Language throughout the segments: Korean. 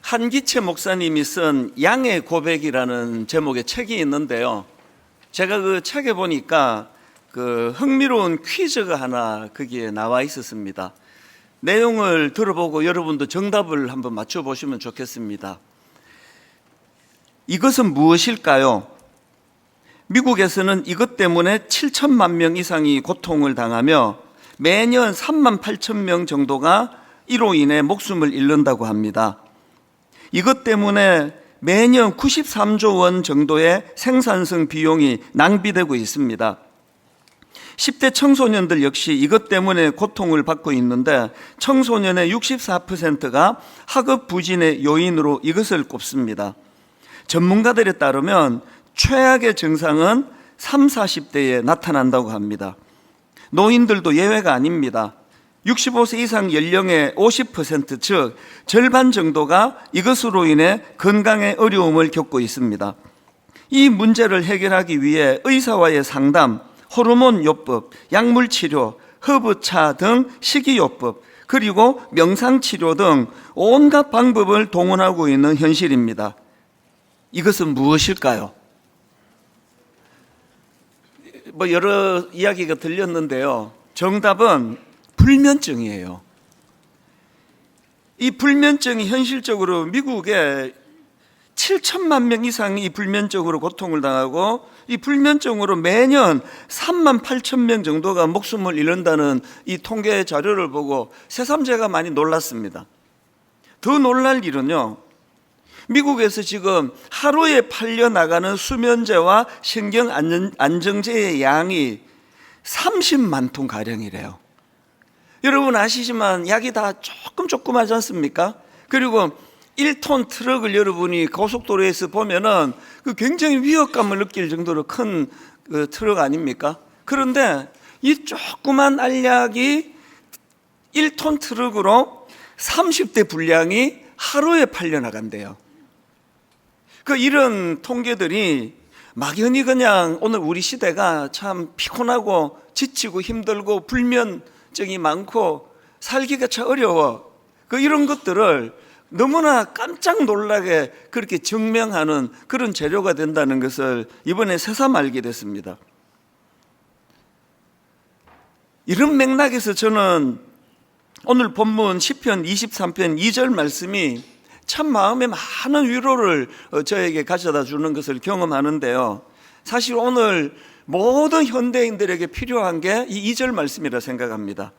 한기채 목사님이 쓴 양의 고백이라는 제목의 책이 있는데요. 제가 그 책에 보니까 흥미로운 퀴즈가 하나 거기에 나와 있었습니다. 내용을 들어보고 여러분도 정답을 한번 맞춰보시면 좋겠습니다. 이것은 무엇일까요? 미국에서는 이것 때문에 7천만 명 이상이 고통을 당하며 매년 3만 8천 명 정도가 이로 인해 목숨을 잃는다고 합니다. 이것 때문에 매년 93조 원 정도의 생산성 비용이 낭비되고 있습니다. 10대 청소년들 역시 이것 때문에 고통을 받고 있는데 청소년의 64%가 학업 부진의 요인으로 이것을 꼽습니다. 전문가들에 따르면 최악의 증상은 30, 40대에 나타난다고 합니다. 노인들도 예외가 아닙니다. 65세 이상 연령의 50%, 즉 절반 정도가 이것으로 인해 건강에 어려움을 겪고 있습니다. 이 문제를 해결하기 위해 의사와의 상담, 호르몬 요법, 약물 치료, 허브차 등 식이요법, 그리고 명상치료 등 온갖 방법을 동원하고 있는 현실입니다. 이것은 무엇일까요? 여러 이야기가 들렸는데요. 정답은 불면증이에요. 이 불면증이 현실적으로 미국에 7천만 명 이상이 이 불면증으로 고통을 당하고 이 불면증으로 매년 3만 8천 명 정도가 목숨을 잃는다는 이 통계 자료를 보고 새삼 제가 많이 놀랐습니다. 더 놀랄 일은요, 미국에서 지금 하루에 팔려나가는 수면제와 신경안정제의 양이 30만 통 가량이래요. 여러분 아시지만 약이 다 조금하지 않습니까? 그리고 1톤 트럭을 여러분이 고속도로에서 보면은 굉장히 위협감을 느낄 정도로 큰 트럭 아닙니까? 그런데 이 조그만 알약이 1톤 트럭으로 30대 분량이 하루에 팔려나간대요. 이런 통계들이 막연히 그냥 오늘 우리 시대가 참 피곤하고 지치고 힘들고 불면증이 많고 살기가 참 어려워, 이런 것들을 너무나 깜짝 놀라게 그렇게 증명하는 그런 재료가 된다는 것을 이번에 새삼 알게 됐습니다. 이런 맥락에서 저는 오늘 본문 시편 23편 2절 말씀이 참 마음에 많은 위로를 저에게 가져다 주는 것을 경험하는데요. 사실 오늘 모든 현대인들에게 필요한 게 이 2절 말씀이라 생각합니다.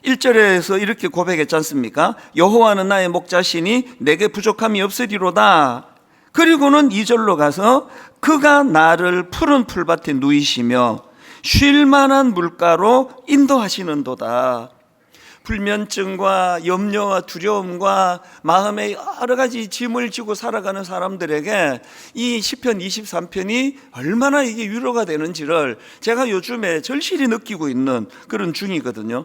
1절에서 이렇게 고백했지 않습니까? 여호와는 나의 목자시니 내게 부족함이 없으리로다. 그리고는 2절로 가서 그가 나를 푸른 풀밭에 누이시며 쉴 만한 물가로 인도하시는도다. 불면증과 염려와 두려움과 마음에 여러 가지 짐을 지고 살아가는 사람들에게 이 시편 23편이 얼마나 이게 위로가 되는지를 제가 요즘에 절실히 느끼고 있는 그런 중이거든요.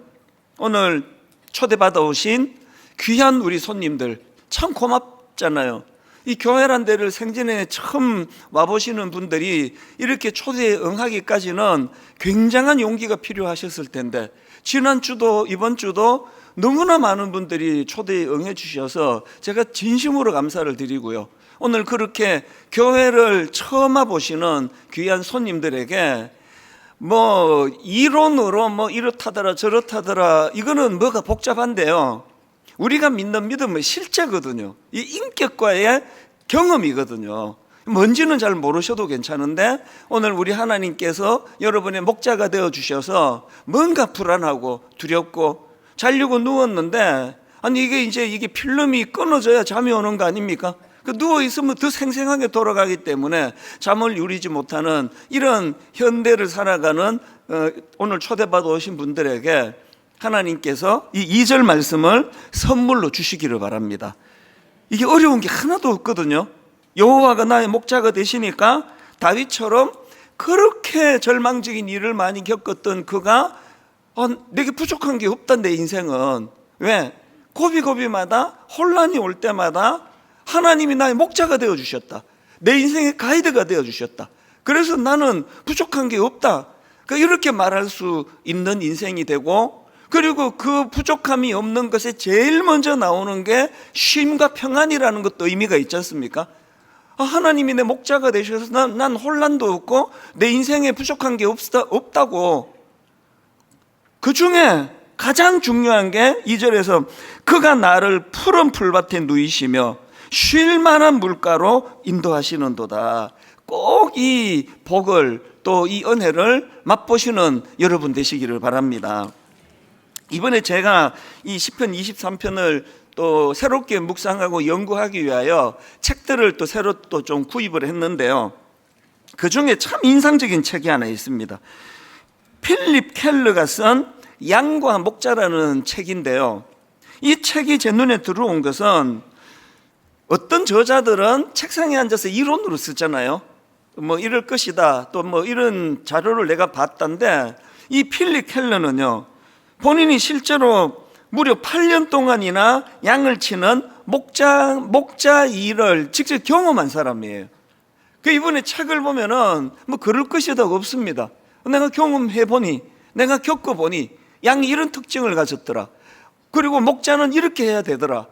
오늘 초대받아 오신 귀한 우리 손님들 참 고맙잖아요. 이 교회란 데를 생전에 처음 와보시는 분들이 이렇게 초대에 응하기까지는 굉장한 용기가 필요하셨을 텐데 지난주도 이번 주도 너무나 많은 분들이 초대에 응해 주셔서 제가 진심으로 감사를 드리고요. 오늘 그렇게 교회를 처음 와보시는 귀한 손님들에게 이론으로 이렇다더라 저렇다더라 이거는 뭐가 복잡한데요. 우리가 믿는 믿음은 실제거든요. 이 인격과의 경험이거든요. 뭔지는 잘 모르셔도 괜찮은데 오늘 우리 하나님께서 여러분의 목자가 되어 주셔서 뭔가 불안하고 두렵고 자려고 누웠는데 이게 필름이 끊어져야 잠이 오는 거 아닙니까? 누워있으면 더 생생하게 돌아가기 때문에 잠을 이루지 못하는 이런 현대를 살아가는 오늘 초대받아 오신 분들에게 하나님께서 이 2절 말씀을 선물로 주시기를 바랍니다. 이게 어려운 게 하나도 없거든요. 여호와가 나의 목자가 되시니까 다윗처럼 그렇게 절망적인 일을 많이 겪었던 그가 내게 부족한 게 없다. 내 인생은 왜? 고비고비마다 혼란이 올 때마다 하나님이 나의 목자가 되어 주셨다. 내 인생의 가이드가 되어 주셨다. 그래서 나는 부족한 게 없다. 이렇게 말할 수 있는 인생이 되고 그리고 그 부족함이 없는 것에 제일 먼저 나오는 게 쉼과 평안이라는 것도 의미가 있지 않습니까? 하나님이 내 목자가 되셔서 난 혼란도 없고 내 인생에 부족한 게 없다고. 그 중에 가장 중요한 게 2절에서 그가 나를 푸른 풀밭에 누이시며 쉴 만한 물가로 인도하시는도다. 꼭 이 복을 또 이 은혜를 맛보시는 여러분 되시기를 바랍니다. 이번에 제가 이 시편 23편을 또 새롭게 묵상하고 연구하기 위하여 책들을 또 새로 또 좀 구입을 했는데요. 그 중에 참 인상적인 책이 하나 있습니다. 필립 켈러가 쓴 양과 목자라는 책인데요. 이 책이 제 눈에 들어온 것은 어떤 저자들은 책상에 앉아서 이론으로 쓰잖아요. 뭐 이럴 것이다, 또 뭐 이런 자료를 내가 봤던데, 이 필립 켈러는요, 본인이 실제로 무려 8년 동안이나 양을 치는 목자 일을 직접 경험한 사람이에요. 그 이번에 책을 보면은 뭐 그럴 것이다 없습니다. 내가 경험해 보니, 내가 겪어보니 양이 이런 특징을 가졌더라. 그리고 목자는 이렇게 해야 되더라.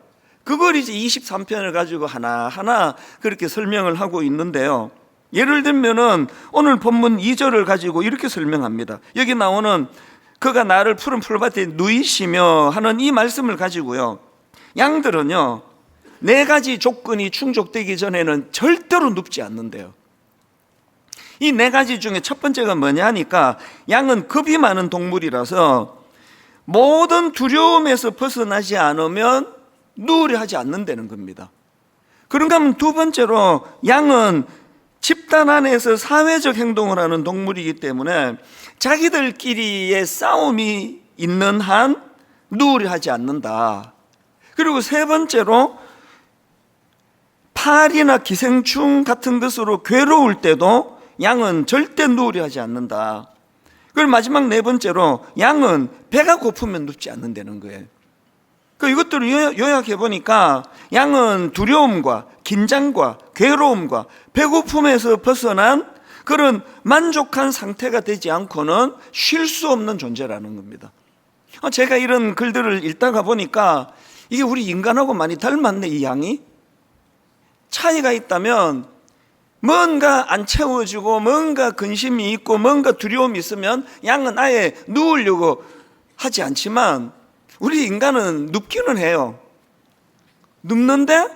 그걸 이제 23편을 가지고 하나하나 그렇게 설명을 하고 있는데요. 예를 들면은 오늘 본문 2절을 가지고 이렇게 설명합니다. 여기 나오는 그가 나를 푸른 풀밭에 누이시며 하는 이 말씀을 가지고요, 양들은요 4가지 조건이 충족되기 전에는 절대로 눕지 않는데요. 이 4가지 중에 첫 번째가 뭐냐 하니까, 양은 겁이 많은 동물이라서 모든 두려움에서 벗어나지 않으면 누우려 하지 않는다는 겁니다. 그런가 하면 두 번째로, 양은 집단 안에서 사회적 행동을 하는 동물이기 때문에 자기들끼리의 싸움이 있는 한 누우려 하지 않는다. 그리고 세 번째로, 파리나 기생충 같은 것으로 괴로울 때도 양은 절대 누우려 하지 않는다. 그리고 마지막 네 번째로, 양은 배가 고프면 눕지 않는다는 거예요. 이것들을 요약해 보니까 양은 두려움과 긴장과 괴로움과 배고픔에서 벗어난 그런 만족한 상태가 되지 않고는 쉴 수 없는 존재라는 겁니다. 제가 이런 글들을 읽다가 보니까 이게 우리 인간하고 많이 닮았네. 이 양이 차이가 있다면, 뭔가 안 채워지고 뭔가 근심이 있고 뭔가 두려움이 있으면 양은 아예 누우려고 하지 않지만, 우리 인간은 눕기는 해요. 눕는데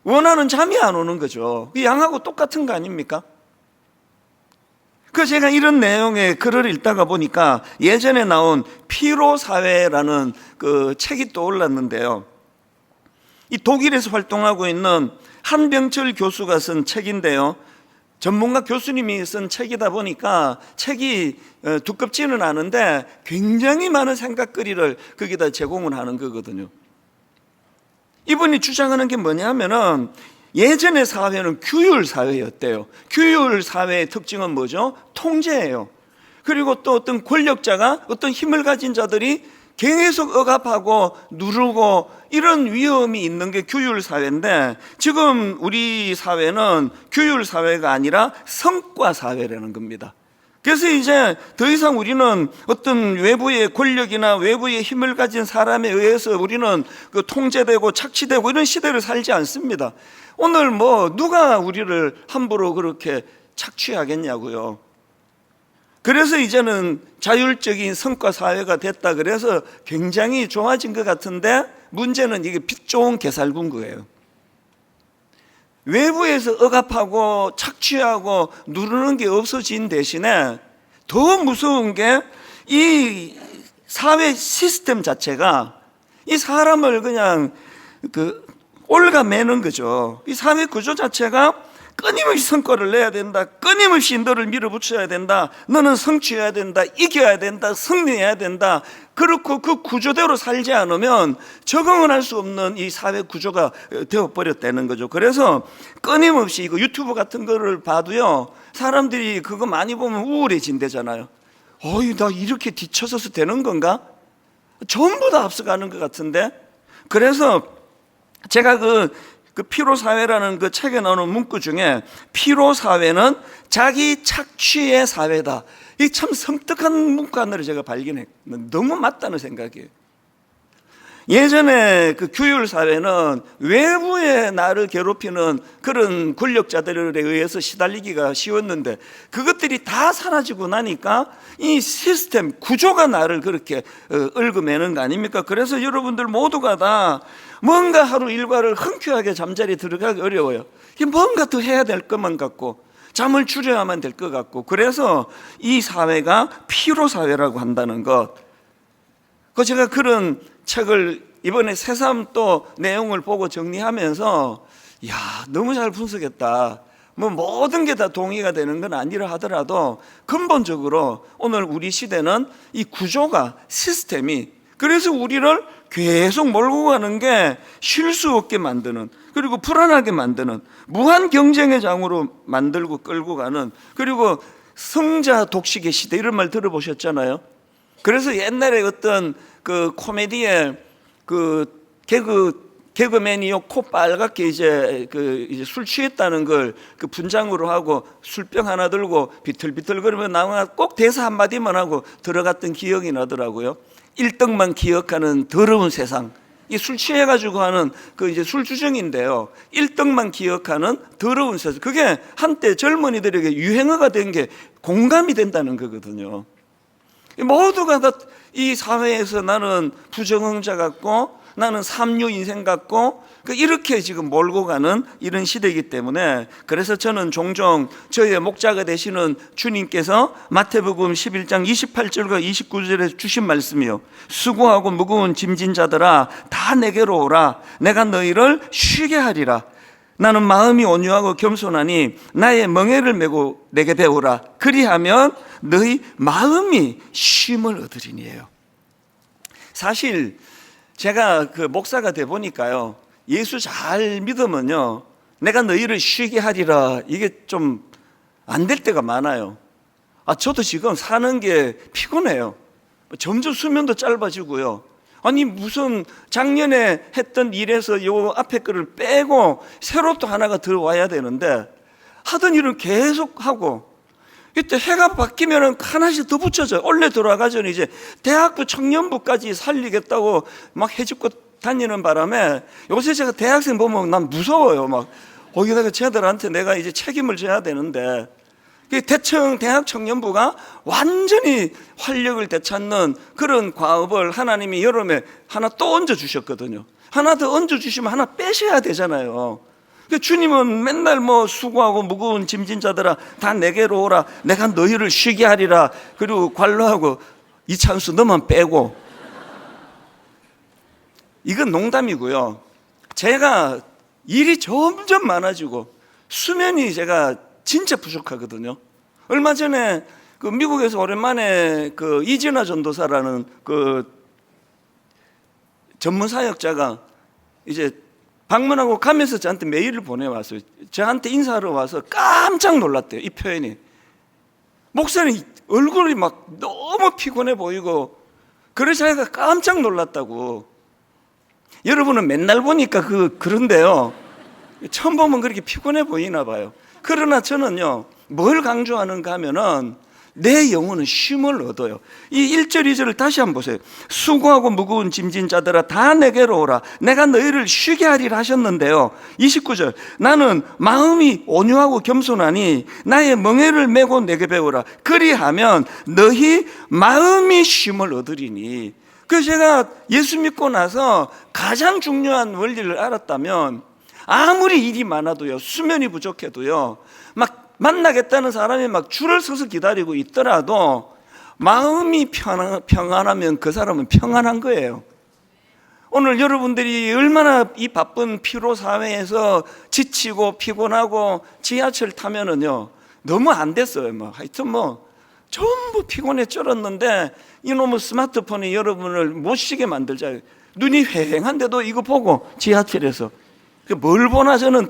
원하는 잠이 안 오는 거죠. 양하고 똑같은 거 아닙니까? 제가 이런 내용의 글을 읽다가 보니까 예전에 나온 피로사회라는 그 책이 떠올랐는데요. 이 독일에서 활동하고 있는 한병철 교수가 쓴 책인데요. 전문가 교수님이 쓴 책이다 보니까 책이 두껍지는 않은데 굉장히 많은 생각거리를 거기다 제공을 하는 거거든요. 이분이 주장하는 게 뭐냐 하면은, 예전의 사회는 규율 사회였대요. 규율 사회의 특징은 뭐죠? 통제예요. 그리고 또 어떤 권력자가, 어떤 힘을 가진 자들이 계속 억압하고 누르고 이런 위험이 있는 게 규율 사회인데, 지금 우리 사회는 규율 사회가 아니라 성과 사회라는 겁니다. 그래서 이제 더 이상 우리는 어떤 외부의 권력이나 외부의 힘을 가진 사람에 의해서 우리는 통제되고 착취되고 이런 시대를 살지 않습니다. 오늘 누가 우리를 함부로 그렇게 착취하겠냐고요. 그래서 이제는 자율적인 성과 사회가 됐다 그래서 굉장히 좋아진 것 같은데, 문제는 이게 빛 좋은 개살군 거예요. 외부에서 억압하고 착취하고 누르는 게 없어진 대신에 더 무서운 게 이 사회 시스템 자체가 이 사람을 그냥 올가매는 거죠. 이 사회 구조 자체가 끊임없이 성과를 내야 된다, 끊임없이 너를 밀어붙여야 된다, 너는 성취해야 된다, 이겨야 된다, 승리해야 된다. 그렇고 그 구조대로 살지 않으면 적응을 할 수 없는 이 사회 구조가 되어버렸다는 거죠. 그래서 끊임없이 이거 유튜브 같은 거를 봐도요, 사람들이 그거 많이 보면 우울해진대잖아요. 나 이렇게 뒤쳐서서 되는 건가? 전부 다 앞서가는 것 같은데. 그래서 제가 그 피로사회라는 그 책에 나오는 문구 중에 피로사회는 자기 착취의 사회다. 이 참 섬뜩한 문구 하나를 제가 발견했는데 너무 맞다는 생각이에요. 예전에 그 규율 사회는 외부에 나를 괴롭히는 그런 권력자들에 의해서 시달리기가 쉬웠는데 그것들이 다 사라지고 나니까 이 시스템 구조가 나를 그렇게 얽어매는 거 아닙니까? 그래서 여러분들 모두가 다 뭔가 하루 일과를 흔쾌하게 잠자리에 들어가기 어려워요. 뭔가 더 해야 될 것만 같고 잠을 줄여야만 될 것 같고, 그래서 이 사회가 피로 사회라고 한다는 것. 그 제가 그런 책을 이번에 새삼 또 내용을 보고 정리하면서 야, 너무 잘 분석했다. 뭐 모든 게 다 동의가 되는 건 아니라 하더라도 근본적으로 오늘 우리 시대는 이 구조가, 시스템이, 그래서 우리를 계속 몰고 가는 게 쉴 수 없게 만드는, 그리고 불안하게 만드는, 무한 경쟁의 장으로 만들고 끌고 가는, 그리고 성자 독식의 시대, 이런 말 들어보셨잖아요. 그래서 옛날에 어떤 그 코미디에 그 개그맨이요, 코 빨갛게 이제 술 취했다는 걸 그 분장으로 하고 술병 하나 들고 비틀비틀 그러면 나와 꼭 대사 한마디만 하고 들어갔던 기억이 나더라고요. 1등만 기억하는 더러운 세상. 이 술 취해가지고 하는 그 이제 술주정인데요. 1등만 기억하는 더러운 세상. 그게 한때 젊은이들에게 유행어가 된 게 공감이 된다는 거거든요. 모두가 다 이 사회에서 나는 부정응자 같고 나는 삼류 인생 같고 이렇게 지금 몰고 가는 이런 시대이기 때문에, 그래서 저는 종종 저의 목자가 되시는 주님께서 마태복음 11장 28절과 29절에 주신 말씀이요, 수고하고 무거운 짐진 자들아 다 내게로 오라. 내가 너희를 쉬게 하리라. 나는 마음이 온유하고 겸손하니 나의 멍에를 메고 내게 배우라. 그리하면 너희 마음이 쉼을 얻으리니에요. 사실 제가 그 목사가 돼 보니까요, 예수 잘 믿으면요, 내가 너희를 쉬게 하리라, 이게 좀 안 될 때가 많아요. 저도 지금 사는 게 피곤해요. 점점 수면도 짧아지고요. 아니 무슨 작년에 했던 일에서 요 앞에 거를 빼고 새로 또 하나가 들어와야 되는데 하던 일을 계속 하고, 이때 해가 바뀌면 하나씩 더 붙여져요. 원래 돌아가전 이제 대학부 청년부까지 살리겠다고 막 해집고 다니는 바람에 요새 제가 대학생 보면 난 무서워요. 막 거기다가 쟤들한테 내가 이제 책임을 져야 되는데, 대청 대학 청년부가 완전히 활력을 되찾는 그런 과업을 하나님이 여름에 하나 또 얹어 주셨거든요. 하나 더 얹어 주시면 하나 빼셔야 되잖아요. 주님은 맨날 뭐 수고하고 무거운 짐진 자들아 다 내게로 오라. 내가 너희를 쉬게 하리라. 그리고 관로하고 이찬수 너만 빼고. 이건 농담이고요. 제가 일이 점점 많아지고 수면이 제가 진짜 부족하거든요. 얼마 전에 그 미국에서 오랜만에 그 이진아 전도사라는 그 전문 사역자가 이제 방문하고 가면서 저한테 메일을 보내왔어요. 저한테 인사하러 와서 깜짝 놀랐대요. 이 표현이. 목사님 얼굴이 막 너무 피곤해 보이고, 그래서 제가 깜짝 놀랐다고. 여러분은 맨날 보니까 그런데요, 처음 보면 그렇게 피곤해 보이나 봐요. 그러나 저는요, 뭘 강조하는가 하면은 내 영혼은 쉼을 얻어요. 이 1절 2절을 다시 한번 보세요. 수고하고 무거운 짐진 자들아 다 내게로 오라. 내가 너희를 쉬게 하리라 하셨는데요. 29절, 나는 마음이 온유하고 겸손하니 나의 멍에를 메고 내게 배우라. 그리하면 너희 마음이 쉼을 얻으리니. 그래서 제가 예수 믿고 나서 가장 중요한 원리를 알았다면, 아무리 일이 많아도요, 수면이 부족해도요, 막 만나겠다는 사람이 막 줄을 서서 기다리고 있더라도 마음이 평안하면 그 사람은 평안한 거예요. 오늘 여러분들이 얼마나 이 바쁜 피로 사회에서 지치고 피곤하고 지하철 타면은요, 너무 안 됐어요. 뭐 하여튼 뭐 전부 피곤해 쩔었는데 이놈의 스마트폰이 여러분을 못 쉬게 만들자. 눈이 휑한데도 이거 보고 지하철에서 뭘 보나, 저는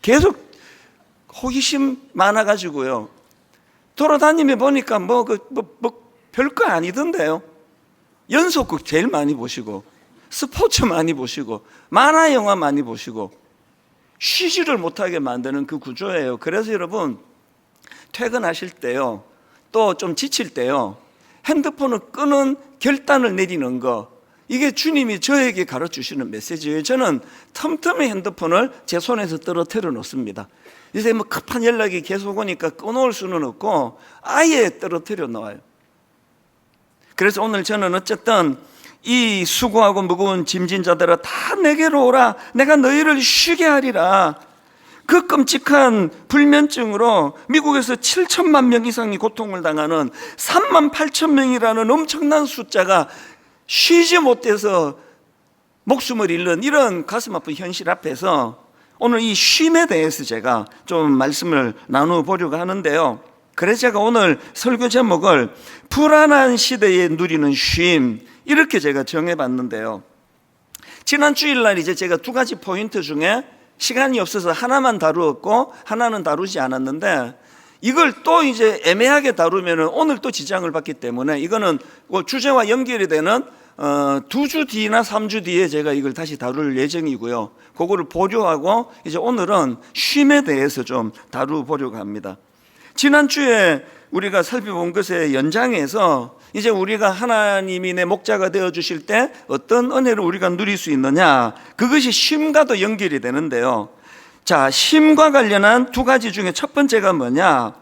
계속 호기심 많아가지고요. 돌아다니며 보니까 별거 아니던데요. 연속극 제일 많이 보시고, 스포츠 많이 보시고, 만화 영화 많이 보시고. 쉬지를 못하게 만드는 그 구조예요. 그래서 여러분, 퇴근하실 때요, 또 좀 지칠 때요, 핸드폰을 끄는 결단을 내리는 거, 이게 주님이 저에게 가르치시는 메시지예요. 저는 틈틈이 핸드폰을 제 손에서 떨어뜨려 놓습니다. 이제 뭐 급한 연락이 계속 오니까 끊어올 수는 없고 아예 떨어뜨려 놓아요. 그래서 오늘 저는 어쨌든 이 수고하고 무거운 짐진 자들아 다 내게로 오라, 내가 너희를 쉬게 하리라. 그 끔찍한 불면증으로 미국에서 7천만 명 이상이 고통을 당하는 3만 8천 명이라는 엄청난 숫자가 쉬지 못해서 목숨을 잃는 이런 가슴 아픈 현실 앞에서 오늘 이 쉼에 대해서 제가 좀 말씀을 나눠보려고 하는데요. 그래서 제가 오늘 설교 제목을 불안한 시대에 누리는 쉼, 이렇게 제가 정해봤는데요. 지난 주일날 이제 제가 두 가지 포인트 중에 시간이 없어서 하나만 다루었고 하나는 다루지 않았는데, 이걸 또 이제 애매하게 다루면 오늘 또 지장을 받기 때문에 이거는 주제와 연결이 되는 2주 뒤나 3주 뒤에 제가 이걸 다시 다룰 예정이고요. 그거를 보류하고 이제 오늘은 쉼에 대해서 좀 다루보려고 합니다. 지난주에 우리가 살펴본 것의 연장에서 이제 우리가 하나님이 내 목자가 되어주실 때 어떤 은혜를 우리가 누릴 수 있느냐, 그것이 쉼과도 연결이 되는데요. 자, 쉼과 관련한 두 가지 중에 첫 번째가 뭐냐,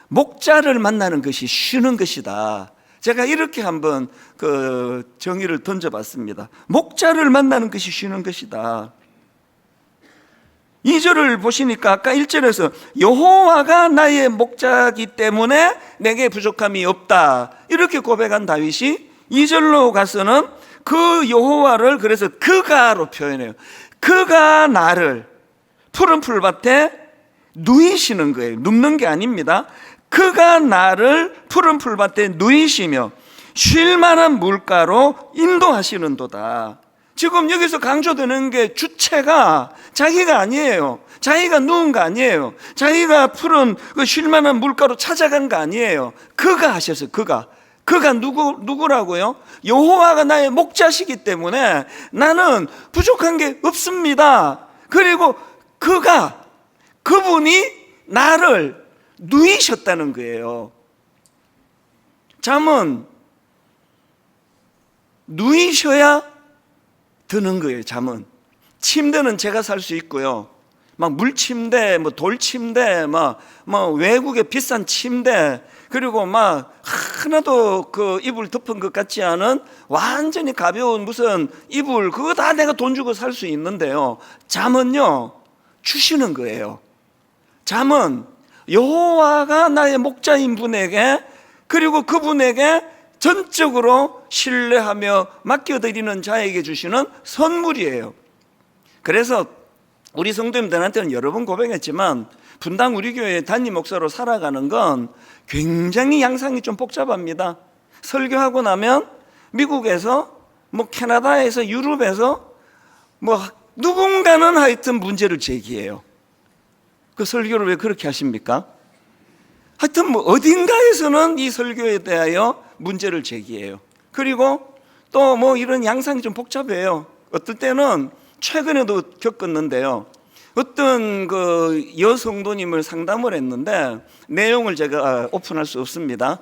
목자를 만나는 것이 쉬는 것이다. 제가 이렇게 한번 그 정의를 던져봤습니다. 목자를 만나는 것이 쉬는 것이다. 2절을 보시니까 아까 1절에서 여호와가 나의 목자이기 때문에 내게 부족함이 없다, 이렇게 고백한 다윗이 2절로 가서는 그 여호와를 그래서 그가로 표현해요. 그가 나를 푸른 풀밭에 누이시는 거예요. 눕는 게 아닙니다. 그가 나를 푸른 풀밭에 누이시며 쉴 만한 물가로 인도하시는도다. 지금 여기서 강조되는 게 주체가 자기가 아니에요. 자기가 누운 거 아니에요. 자기가 푸른 그 쉴 만한 물가로 찾아간 거 아니에요. 그가 하셨어요. 그가 누구라고요? 여호와가 나의 목자시기 때문에 나는 부족한 게 없습니다. 그리고 그분이 나를 누이셨다는 거예요. 잠은 누이셔야 드는 거예요. 잠은. 침대는 제가 살 수 있고요. 막 물침대, 뭐 돌침대, 막 외국의 비싼 침대, 그리고 막 하나도 그 이불 덮은 것 같지 않은 완전히 가벼운 무슨 이불, 그거 다 내가 돈 주고 살 수 있는데요. 잠은요, 주시는 거예요. 잠은 여호와가 나의 목자인 분에게, 그리고 그분에게 전적으로 신뢰하며 맡겨드리는 자에게 주시는 선물이에요. 그래서 우리 성도님들한테는 여러 번 고백했지만 분당 우리 교회 담임 목사로 살아가는 건 굉장히 양상이 좀 복잡합니다. 설교하고 나면 미국에서 뭐 캐나다에서 유럽에서 뭐 누군가는 하여튼 문제를 제기해요. 그 설교를 왜 그렇게 하십니까? 하여튼 뭐 어딘가에서는 이 설교에 대하여 문제를 제기해요. 그리고 또 뭐 이런 양상이 좀 복잡해요. 어떨 때는 최근에도 겪었는데요. 어떤 그 여성도님을 상담을 했는데 내용을 제가 오픈할 수 없습니다.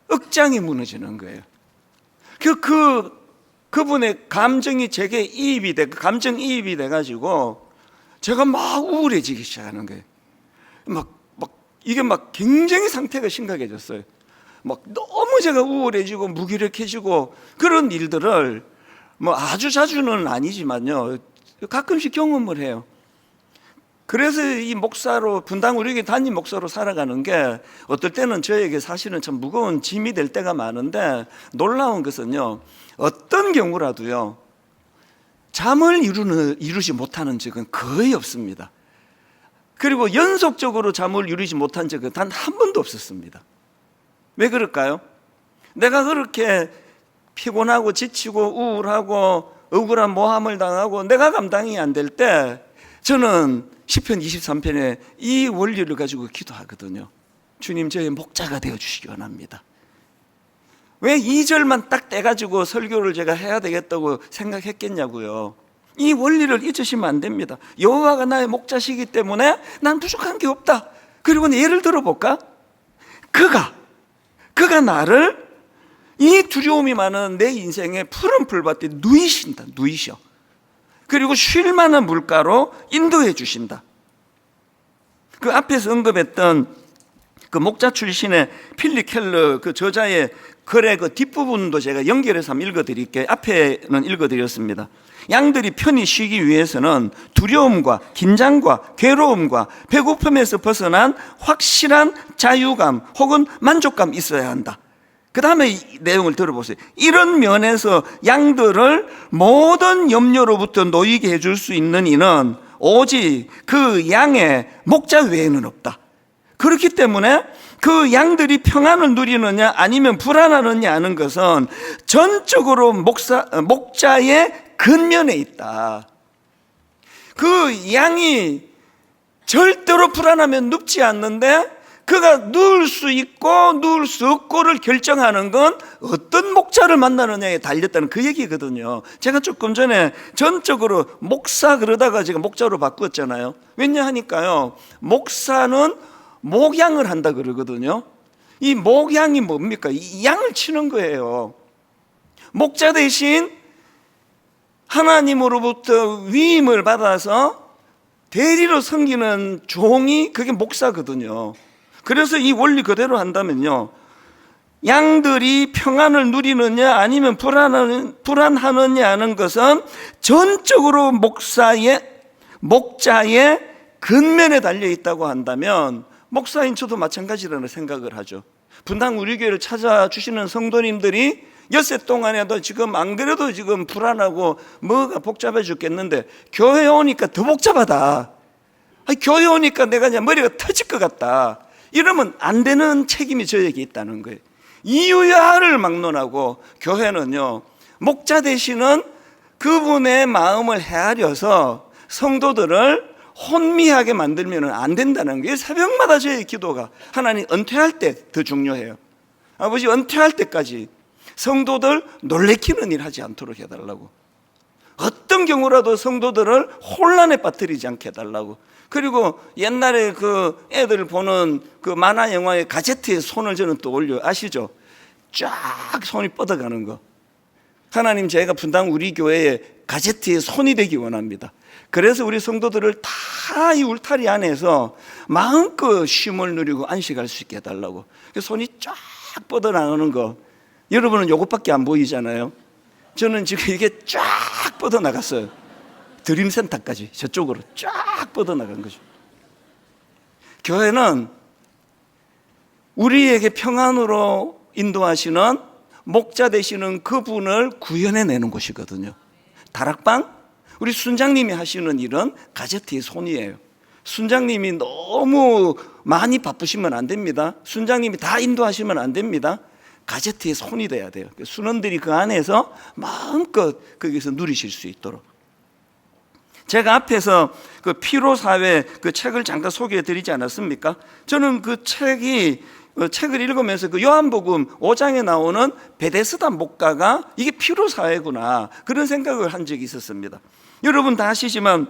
억장이 무너지는 거예요. 그분의 감정이 제게 감정이입이 돼가지고 제가 막 우울해지기 시작하는 거예요. 이게 굉장히 상태가 심각해졌어요. 너무 제가 우울해지고 무기력해지고 그런 일들을 아주 자주는 아니지만요, 가끔씩 경험을 해요. 그래서 이 목사로, 분당 우리 교회 담임 목사로 살아가는 게 어떨 때는 저에게 사실은 참 무거운 짐이 될 때가 많은데, 놀라운 것은요, 어떤 경우라도요, 잠을 이루지 못하는 적은 거의 없습니다. 그리고 연속적으로 잠을 이루지 못한 적은 단 한 번도 없었습니다. 왜 그럴까요? 내가 그렇게 피곤하고 지치고 우울하고 억울한 모함을 당하고 내가 감당이 안 될 때 저는 시편 23편에 이 원리를 가지고 기도하거든요. 주님, 저의 목자가 되어주시기 원합니다. 왜 2절만 딱 떼가지고 설교를 제가 해야 되겠다고 생각했겠냐고요. 이 원리를 잊으시면 안 됩니다. 여호와가 나의 목자시기 때문에 난 부족한 게 없다. 그리고 예를 들어볼까? 그가 나를 이 두려움이 많은 내 인생의 푸른 풀밭에 누이셔. 그리고 쉴 만한 물가로 인도해 주신다. 그 앞에서 언급했던 그 목자 출신의 필립 켈러 그 저자의 글의 그 뒷부분도 제가 연결해서 한번 읽어드릴게요. 앞에는 읽어드렸습니다. 양들이 편히 쉬기 위해서는 두려움과 긴장과 괴로움과 배고픔에서 벗어난 확실한 자유감 혹은 만족감이 있어야 한다. 그 다음에 이 내용을 들어보세요. 이런 면에서 양들을 모든 염려로부터 놓이게 해줄 수 있는 이는 오직 그 양의 목자 외에는 없다. 그렇기 때문에 그 양들이 평안을 누리느냐 아니면 불안하느냐 하는 것은 전적으로 목자의 근면에 있다. 그 양이 절대로 불안하면 눕지 않는데 그가 누울 수 있고 누울 수 없고를 결정하는 건 어떤 목자를 만나느냐에 달렸다는 그 얘기거든요. 제가 조금 전에 전적으로 목사 그러다가 제가 목자로 바꾸었잖아요. 왜냐하니까요, 목사는 목양을 한다 그러거든요. 이 목양이 뭡니까? 이 양을 치는 거예요. 목자 대신 하나님으로부터 위임을 받아서 대리로 섬기는 종이 그게 목사거든요. 그래서 이 원리 그대로 한다면요, 양들이 평안을 누리느냐 아니면 불안하느냐 하는 것은 전적으로 목자의 근면에 달려 있다고 한다면 목사인 저도 마찬가지라는 생각을 하죠. 분당 우리 교회를 찾아주시는 성도님들이 엿새 동안에도 지금 안 그래도 지금 불안하고 뭐가 복잡해 죽겠는데 교회 오니까 더 복잡하다. 교회 오니까 내가 그냥 머리가 터질 것 같다. 이러면 안 되는 책임이 저에게 있다는 거예요. 이유야를 막론하고 교회는요, 목자 되시는 그분의 마음을 헤아려서 성도들을 혼미하게 만들면 안 된다는 거예요. 새벽마다 저의 기도가 하나님 은퇴할 때 더 중요해요. 아버지 은퇴할 때까지 성도들 놀래키는 일 하지 않도록 해달라고. 어떤 경우라도 성도들을 혼란에 빠뜨리지 않게 해달라고. 그리고 옛날에 그 애들 보는 그 만화 영화의 가제트에 손을 저는 또 올려 아시죠? 쫙 손이 뻗어가는 거. 하나님, 제가 분당 우리 교회에 가제트에 손이 되기 원합니다. 그래서 우리 성도들을 다 이 울타리 안에서 마음껏 쉼을 누리고 안식할 수 있게 해달라고. 손이 쫙 뻗어나가는 거, 여러분은 요것밖에 안 보이잖아요. 저는 지금 이게 쫙 뻗어나갔어요. 드림센터까지 저쪽으로 쫙 뻗어나간 거죠. 교회는 우리에게 평안으로 인도하시는 목자 되시는 그분을 구현해내는 곳이거든요. 다락방, 우리 순장님이 하시는 일은 가제트의 손이에요. 순장님이 너무 많이 바쁘시면 안 됩니다. 순장님이 다 인도하시면 안 됩니다. 가제트의 손이 돼야 돼요. 순원들이 그 안에서 마음껏 거기서 누리실 수 있도록. 제가 앞에서 그 피로사회 그 책을 잠깐 소개해 드리지 않았습니까? 저는 그 책을 읽으면서 그 요한복음 5장에 나오는 베데스다 목가가 이게 피로사회구나, 그런 생각을 한 적이 있었습니다. 여러분 다 아시지만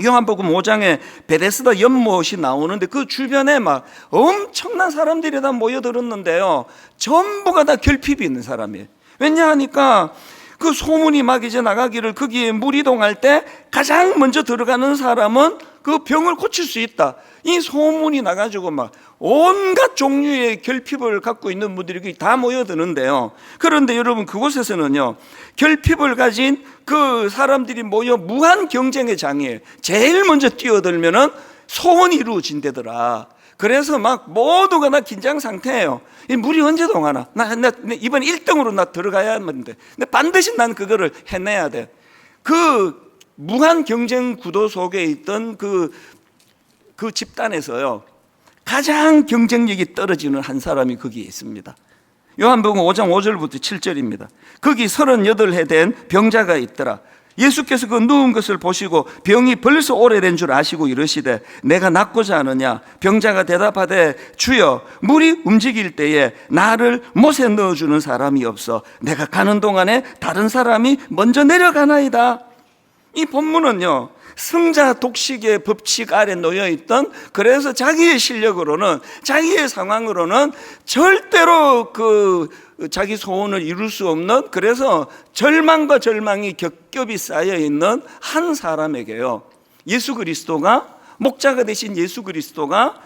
요한복음 5장에 베데스다 연못이 나오는데 그 주변에 막 엄청난 사람들이 다 모여들었는데요, 전부가 다 결핍이 있는 사람이에요. 왜냐하니까 그 소문이 막 이제 나가기를 거기에 물이동할 때 가장 먼저 들어가는 사람은 그 병을 고칠 수 있다, 이 소문이 나가지고 막 온갖 종류의 결핍을 갖고 있는 분들이 다 모여드는데요. 그런데 여러분, 그곳에서는요, 결핍을 가진 그 사람들이 모여 무한 경쟁의 장에 제일 먼저 뛰어들면은 소원이 이루어진대더라. 그래서 막 모두가 나 긴장 상태예요. 이 물이 언제 동하나? 나 이번 1등으로 나 들어가야 하는데, 근데 반드시 난 그거를 해내야 돼. 그 무한 경쟁 구도 속에 있던 그 집단에서요, 가장 경쟁력이 떨어지는 한 사람이 거기에 있습니다. 요한복음 5장 5절부터 7절입니다. 거기 38해 된 병자가 있더라. 예수께서 그 누운 것을 보시고 병이 벌써 오래된 줄 아시고 이르시되 내가 낫고자 하느냐? 병자가 대답하되 주여, 물이 움직일 때에 나를 못에 넣어주는 사람이 없어 내가 가는 동안에 다른 사람이 먼저 내려가나이다. 이 본문은요, 승자 독식의 법칙 아래 놓여있던, 그래서 자기의 실력으로는, 자기의 상황으로는 절대로 자기 소원을 이룰 수 없는, 그래서 절망과 절망이 겹겹이 쌓여있는 한 사람에게요, 예수 그리스도가, 목자가 되신 예수 그리스도가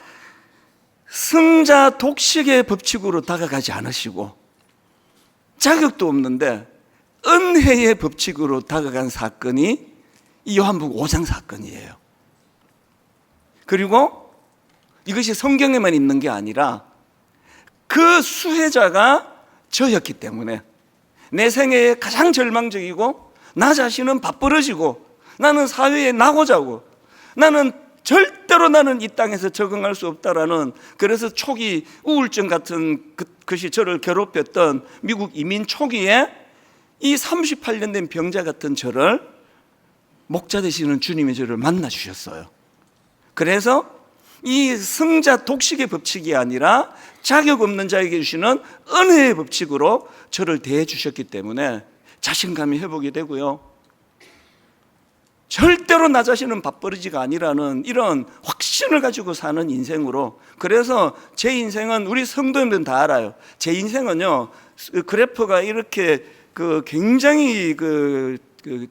승자 독식의 법칙으로 다가가지 않으시고 자격도 없는데 은혜의 법칙으로 다가간 사건이 이 요한복음 5장 사건이에요. 그리고 이것이 성경에만 있는 게 아니라 그 수혜자가 저였기 때문에 내 생애에 가장 절망적이고 나 자신은 밥벌어지고 나는 사회에 나고자고 나는 절대로 나는 이 땅에서 적응할 수 없다라는, 그래서 초기 우울증 같은 것이 저를 괴롭혔던 미국 이민 초기에 이 38년 된 병자 같은 저를 목자 되시는 주님이 저를 만나 주셨어요. 그래서 이 승자 독식의 법칙이 아니라 자격 없는 자에게 주시는 은혜의 법칙으로 저를 대해 주셨기 때문에 자신감이 회복이 되고요, 절대로 나 자신은 밥벌이지가 아니라는 이런 확신을 가지고 사는 인생으로. 그래서 제 인생은, 우리 성도님들은 다 알아요, 제 인생은요, 그래프가 이렇게 굉장히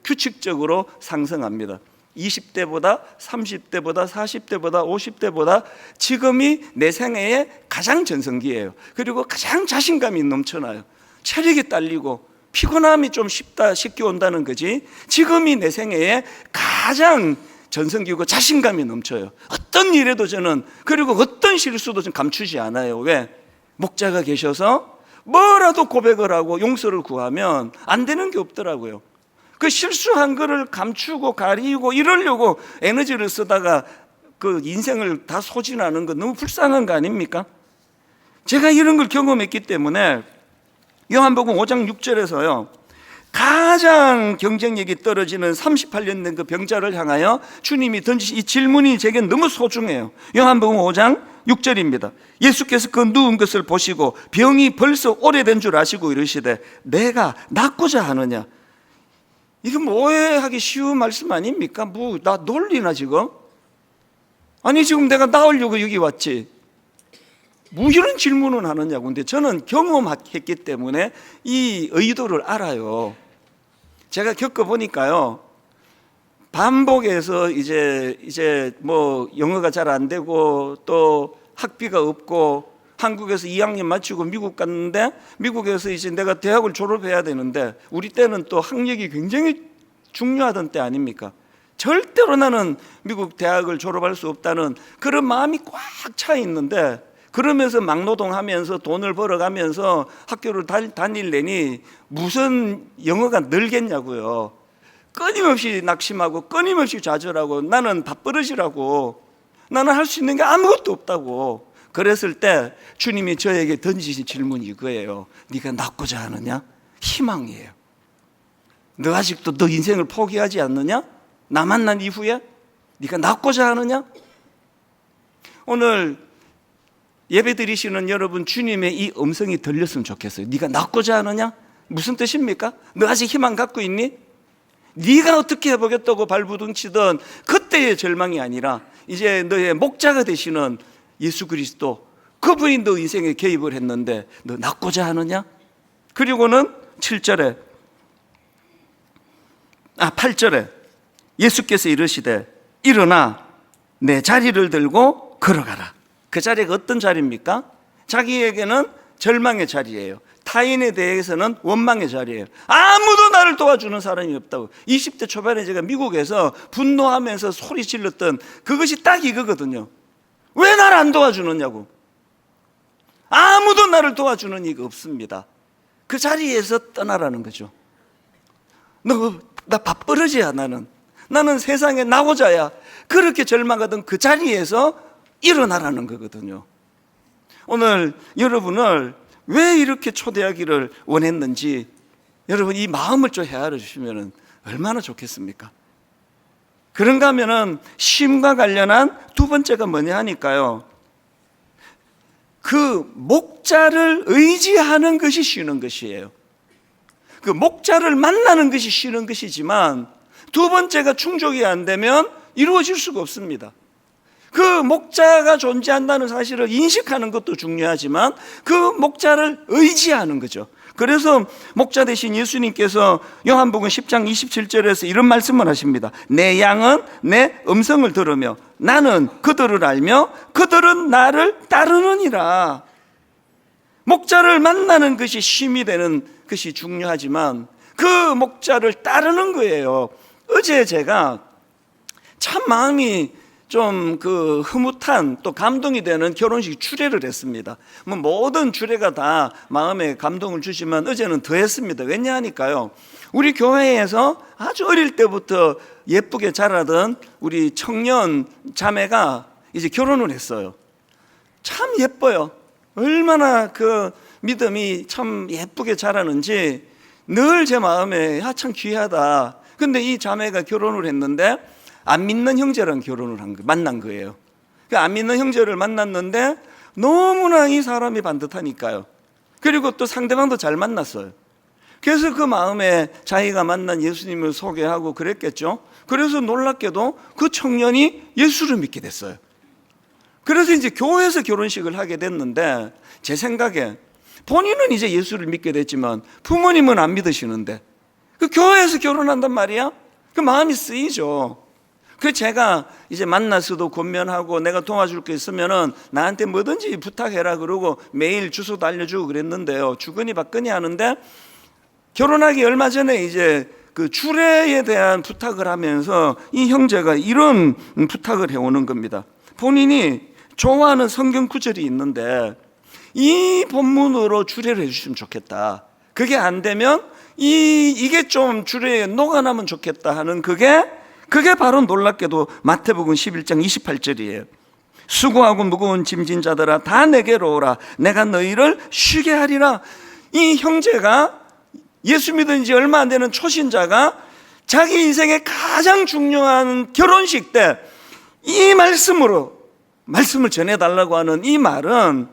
규칙적으로 상승합니다. 20대보다 30대보다 40대보다 50대보다 지금이 내 생애의 가장 전성기예요. 그리고 가장 자신감이 넘쳐나요. 체력이 딸리고 피곤함이 좀 쉽게 온다는 거지, 지금이 내 생애에 가장 전성기고 자신감이 넘쳐요. 어떤 일에도 저는, 그리고 어떤 실수도 좀 감추지 않아요. 왜? 목자가 계셔서 뭐라도 고백을 하고 용서를 구하면 안 되는 게 없더라고요. 그 실수한 거를 감추고 가리고 이러려고 에너지를 쓰다가 그 인생을 다 소진하는 거 너무 불쌍한 거 아닙니까? 제가 이런 걸 경험했기 때문에 요한복음 5장 6절에서요, 가장 경쟁력이 떨어지는 38년 된 그 병자를 향하여 주님이 던지신 이 질문이 제게 너무 소중해요. 요한복음 5장 6절입니다. 예수께서 그 누운 것을 보시고 병이 벌써 오래된 줄 아시고 이르시되 내가 낫고자 하느냐. 이거 오해하기 쉬운 말씀 아닙니까? 나 놀리나 지금? 아니 지금 내가 나으려고 여기 왔지, 이런 질문을 하느냐고. 근데 저는 경험했기 때문에 이 의도를 알아요. 제가 겪어보니까요, 반복해서 이제 뭐 영어가 잘 안 되고 또 학비가 없고 한국에서 2학년 마치고 미국 갔는데, 미국에서 이제 내가 대학을 졸업해야 되는데, 우리 때는 또 학력이 굉장히 중요하던 때 아닙니까? 절대로 나는 미국 대학을 졸업할 수 없다는 그런 마음이 꽉 차 있는데, 그러면서 막노동하면서 돈을 벌어가면서 학교를 다닐래니 무슨 영어가 늘겠냐고요. 끊임없이 낙심하고 끊임없이 좌절하고 나는 밥버릇이라고, 나는 할 수 있는 게 아무것도 없다고. 그랬을 때 주님이 저에게 던지신 질문이 이거예요. 네가 낫고자 하느냐? 희망이에요. 너 아직도 너 인생을 포기하지 않느냐? 나 만난 이후에 네가 낫고자 하느냐? 오늘 예배 드리시는 여러분, 주님의 이 음성이 들렸으면 좋겠어요. 네가 낫고자 하느냐? 무슨 뜻입니까? 너 아직 희망 갖고 있니? 네가 어떻게 해보겠다고 발부둥치던 그때의 절망이 아니라 이제 너의 목자가 되시는 예수 그리스도, 그분이 너 인생에 개입을 했는데 너 낫고자 하느냐? 그리고는 8절에 예수께서 이르시되 일어나 내 자리를 들고 걸어가라. 그 자리가 어떤 자리입니까? 자기에게는 절망의 자리예요. 타인에 대해서는 원망의 자리예요. 아무도 나를 도와주는 사람이 없다고. 20대 초반에 제가 미국에서 분노하면서 소리 질렀던 그것이 딱 이거거든요. 왜 나를 안 도와주느냐고. 아무도 나를 도와주는 이가 없습니다. 그 자리에서 떠나라는 거죠. 나 밥버릇이야. 나는 세상에 나고자야. 그렇게 절망하던 그 자리에서 일어나라는 거거든요. 오늘 여러분을 왜 이렇게 초대하기를 원했는지 여러분 이 마음을 좀 헤아려 주시면 얼마나 좋겠습니까? 그런가 하면은 쉼과 관련한 두 번째가 뭐냐 하니까요, 그 목자를 의지하는 것이 쉬는 것이에요. 그 목자를 만나는 것이 쉬는 것이지만 두 번째가 충족이 안 되면 이루어질 수가 없습니다. 그 목자가 존재한다는 사실을 인식하는 것도 중요하지만 그 목자를 의지하는 거죠. 그래서 목자 대신 예수님께서 요한복음 10장 27절에서 이런 말씀을 하십니다. 내 양은 내 음성을 들으며 나는 그들을 알며 그들은 나를 따르느니라. 목자를 만나는 것이 쉼이 되는 것이 중요하지만 그 목자를 따르는 거예요. 어제 제가 참 마음이 좀 흐뭇한 또 감동이 되는 결혼식 주례를 했습니다. 뭐 모든 주례가 다 마음에 감동을 주지만 어제는 더 했습니다. 왜냐하니까요, 우리 교회에서 아주 어릴 때부터 예쁘게 자라던 우리 청년 자매가 이제 결혼을 했어요. 참 예뻐요. 얼마나 그 믿음이 참 예쁘게 자라는지 늘 제 마음에 참 귀하다. 근데 이 자매가 결혼을 했는데 안 믿는 형제랑 만난 거예요. 안 믿는 형제를 만났는데 너무나 이 사람이 반듯하니까요. 그리고 또 상대방도 잘 만났어요. 그래서 그 마음에 자기가 만난 예수님을 소개하고 그랬겠죠. 그래서 놀랍게도 그 청년이 예수를 믿게 됐어요. 그래서 이제 교회에서 결혼식을 하게 됐는데 제 생각에 본인은 이제 예수를 믿게 됐지만 부모님은 안 믿으시는데 그 교회에서 결혼한단 말이야? 그 마음이 쓰이죠. 그 제가 이제 만나서도 권면하고 내가 도와줄 게 있으면은 나한테 뭐든지 부탁해라 그러고 매일 주소도 알려주고 그랬는데요. 주거니 받거니 하는데 결혼하기 얼마 전에 이제 그 주례에 대한 부탁을 하면서 이 형제가 이런 부탁을 해오는 겁니다. 본인이 좋아하는 성경 구절이 있는데 이 본문으로 주례를 해주시면 좋겠다. 그게 안 되면 이게 좀 주례에 녹아나면 좋겠다 하는 그게 바로 놀랍게도 마태복음 11장 28절이에요. 수고하고 무거운 짐진 자들아 다 내게로 오라. 내가 너희를 쉬게 하리라. 이 형제가 예수 믿은 지 얼마 안 되는 초신자가 자기 인생의 가장 중요한 결혼식 때 이 말씀을 전해달라고 하는 이 말은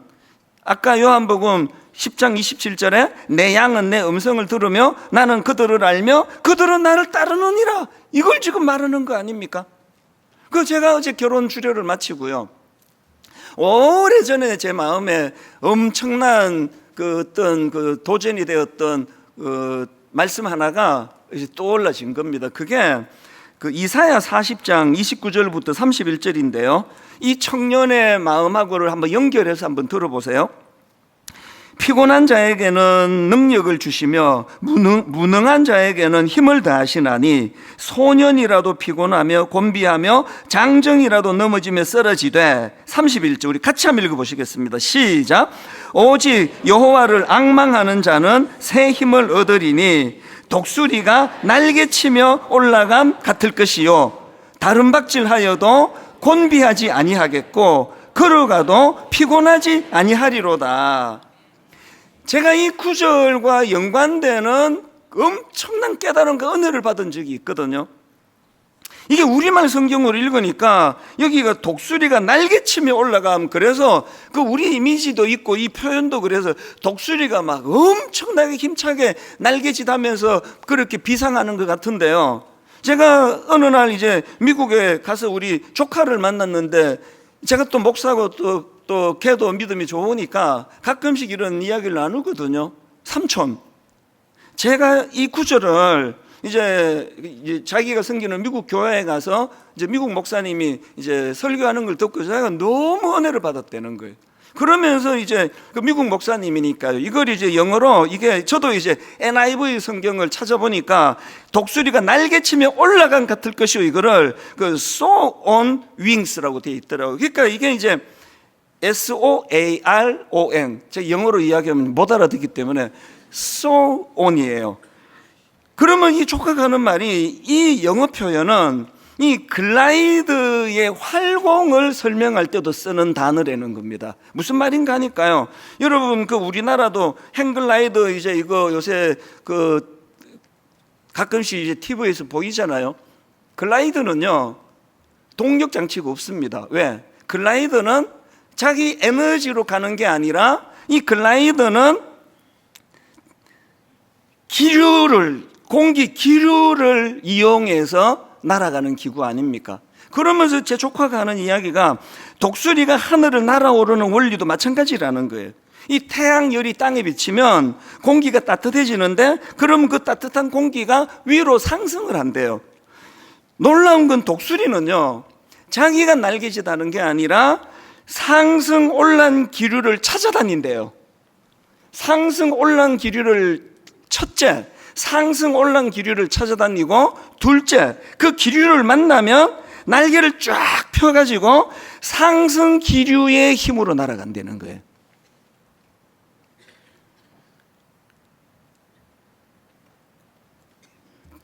아까 요한복음 10장 27절에 내 양은 내 음성을 들으며 나는 그들을 알며 그들은 나를 따르느니라. 이걸 지금 말하는 거 아닙니까? 제가 어제 결혼 주례를 마치고요, 오래전에 제 마음에 엄청난 어떤 도전이 되었던 말씀 하나가 이제 떠올라진 겁니다. 그게 이사야 40장 29절부터 31절인데요. 이 청년의 마음하고를 한번 연결해서 한번 들어보세요. 피곤한 자에게는 능력을 주시며 무능한 자에게는 힘을 다하시나니 소년이라도 피곤하며 곤비하며 장정이라도 넘어지며 쓰러지되 31절 우리 같이 한번 읽어보시겠습니다. 시작. 오직 여호와를 앙망하는 자는 새 힘을 얻으리니 독수리가 날개치며 올라감 같을 것이요 다른 박질하여도 곤비하지 아니하겠고 걸어가도 피곤하지 아니하리로다. 제가 이 구절과 연관되는 엄청난 깨달은 은혜를 받은 적이 있거든요. 이게 우리말 성경으로 읽으니까 여기가 독수리가 날개치며 올라감, 그래서 우리 이미지도 있고 이 표현도 그래서 독수리가 막 엄청나게 힘차게 날개짓하면서 그렇게 비상하는 것 같은데요. 제가 어느 날 이제 미국에 가서 우리 조카를 만났는데 제가 또 목사고 또 걔도 믿음이 좋으니까 가끔씩 이런 이야기를 나누거든요. 삼촌, 제가 이 구절을 이제 자기가 섬기는 미국 교회에 가서 이제 미국 목사님이 이제 설교하는 걸 듣고 제가 너무 은혜를 받았다는 거예요. 그러면서 이제 미국 목사님이니까요, 이걸 이제 영어로 저도 이제 NIV 성경을 찾아보니까 독수리가 날개치며 올라간 같을 것이요, 이거를 soar on wings라고 되어 있더라고요. 그러니까 이게 이제 SOARON, 제가 영어로 이야기하면 못 알아듣기 때문에 soar on이에요. 그러면 이 조카가 하는 말이, 이 영어 표현은 이 글라이드의 활공을 설명할 때도 쓰는 단어라는 겁니다. 무슨 말인가 하니까요, 여러분 우리나라도 행글라이드 이거 요새 가끔씩 이제 TV에서 보이잖아요. 글라이드는요 동력 장치가 없습니다. 왜? 글라이드는 자기 에너지로 가는 게 아니라 이 글라이드는 기류를 공기 기류를 이용해서 날아가는 기구 아닙니까? 그러면서 제 조카가 하는 이야기가 독수리가 하늘을 날아오르는 원리도 마찬가지라는 거예요. 이 태양열이 땅에 비치면 공기가 따뜻해지는데 그러면 그 따뜻한 공기가 위로 상승을 한대요. 놀라운 건 독수리는요, 자기가 날개짓하는 게 아니라 상승 올란 기류를 찾아다닌대요. 상승 올란 기류를 첫째, 상승 올란 기류를 찾아다니고 둘째, 그 기류를 만나면 날개를 쫙 펴가지고 상승 기류의 힘으로 날아간다는 거예요.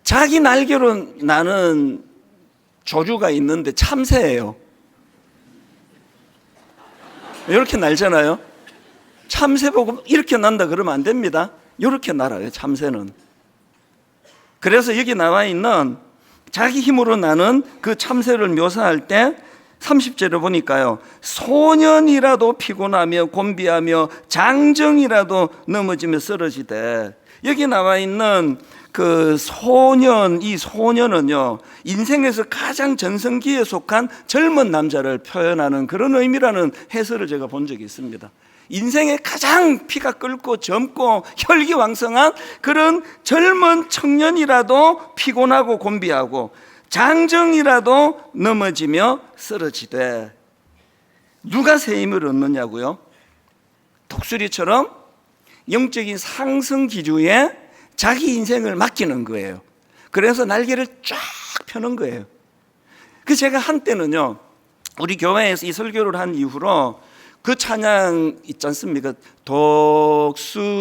자기 날개로 나는 조류가 있는데 참새예요. 이렇게 날잖아요. 참새 보고 이렇게 난다 그러면 안 됩니다. 이렇게 날아요, 참새는. 그래서 여기 나와 있는 자기 힘으로 나는 그 참새를 묘사할 때 30절에 보니까요, 소년이라도 피곤하며 곤비하며 장정이라도 넘어지며 쓰러지되, 여기 나와 있는 그 소년, 이 소년은요, 인생에서 가장 전성기에 속한 젊은 남자를 표현하는 그런 의미라는 해설을 제가 본 적이 있습니다. 인생에 가장 피가 끓고 젊고 혈기왕성한 그런 젊은 청년이라도 피곤하고 곤비하고 장정이라도 넘어지며 쓰러지되, 누가 새 힘을 얻느냐고요? 독수리처럼 영적인 상승 기류에 자기 인생을 맡기는 거예요. 그래서 날개를 쫙 펴는 거예요. 그 제가 한때는요, 우리 교회에서 이 설교를 한 이후로 그 찬양 있지 않습니까? 독수리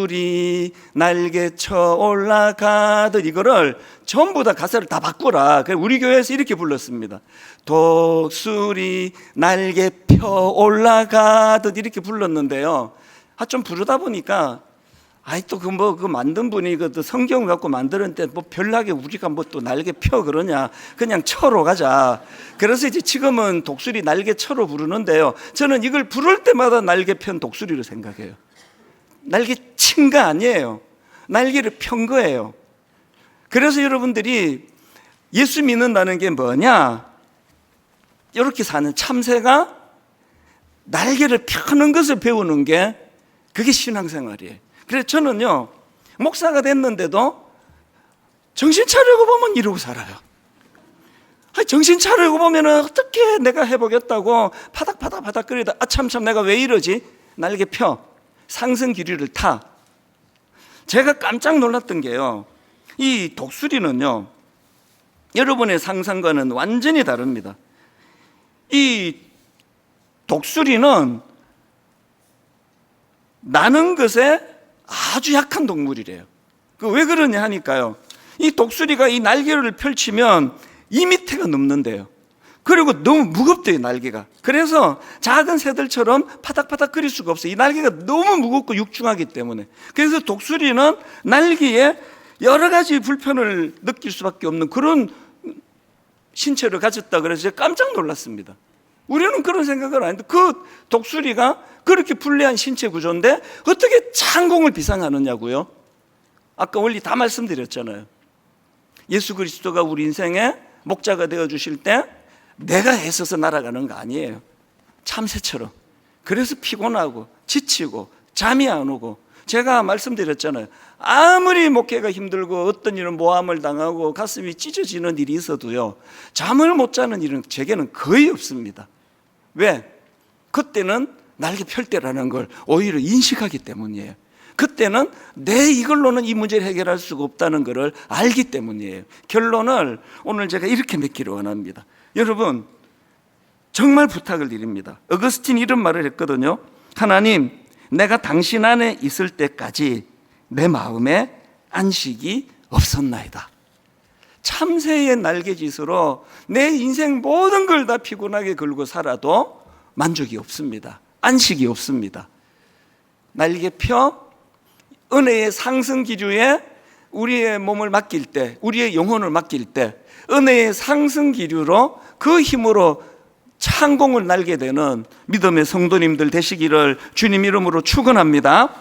날개쳐 올라가듯, 이거를 전부 다 가사를 다 바꾸라. 우리 교회에서 이렇게 불렀습니다. 독수리 날개 펴 올라가듯 이렇게 불렀는데요, 좀 부르다 보니까 또 그 만든 분이 그 성경을 갖고 만드는데 별나게 우리가 또 날개 펴 그러냐, 그냥 쳐로 가자. 그래서 이제 지금은 독수리 날개 쳐로 부르는데요, 저는 이걸 부를 때마다 날개 편 독수리로 생각해요. 날개 친 거 아니에요. 날개를 편 거예요. 그래서 여러분들이 예수 믿는다는 게 뭐냐? 이렇게 사는 참새가 날개를 펴는 것을 배우는 게 그게 신앙생활이에요. 그래서 저는요, 목사가 됐는데도 정신 차리고 보면 이러고 살아요. 정신 차리고 보면 어떻게 내가 해보겠다고 파닥파닥 끓이다 참 내가 왜 이러지? 날개 펴, 상승 기류를 타. 제가 깜짝 놀랐던 게요, 이 독수리는요, 여러분의 상상과는 완전히 다릅니다. 이 독수리는 나는 것에 아주 약한 동물이래요. 왜 그러냐 하니까요, 이 독수리가 이 날개를 펼치면 2m가 넘는데요. 그리고 너무 무겁대요, 날개가. 그래서 작은 새들처럼 파닥파닥 끓일 수가 없어요. 이 날개가 너무 무겁고 육중하기 때문에. 그래서 독수리는 날개에 여러 가지 불편을 느낄 수밖에 없는 그런 신체를 가졌다 그래서 제가 깜짝 놀랐습니다. 우리는 그런 생각을 안 했는데 그 독수리가 그렇게 불리한 신체 구조인데 어떻게 창공을 비상하느냐고요? 아까 원리 다 말씀드렸잖아요. 예수 그리스도가 우리 인생의 목자가 되어주실 때 내가 애써서 날아가는 거 아니에요. 참새처럼. 그래서 피곤하고 지치고 잠이 안 오고, 제가 말씀드렸잖아요. 아무리 목회가 힘들고 어떤 일은 모함을 당하고 가슴이 찢어지는 일이 있어도요, 잠을 못 자는 일은 제게는 거의 없습니다. 왜? 그때는 날개 펼 때라는 걸 오히려 인식하기 때문이에요. 그때는 내 이걸로는 이 문제를 해결할 수가 없다는 것을 알기 때문이에요. 결론을 오늘 제가 이렇게 맺기를 원합니다. 여러분, 정말 부탁을 드립니다. 어거스틴 이런 말을 했거든요. 하나님, 내가 당신 안에 있을 때까지 내 마음에 안식이 없었나이다. 참새의 날개짓으로 내 인생 모든 걸 다 피곤하게 걸고 살아도 만족이 없습니다. 안식이 없습니다. 날개 펴 은혜의 상승 기류에 우리의 몸을 맡길 때, 우리의 영혼을 맡길 때 은혜의 상승 기류로 그 힘으로 창공을 날게 되는 믿음의 성도님들 되시기를 주님 이름으로 축원합니다.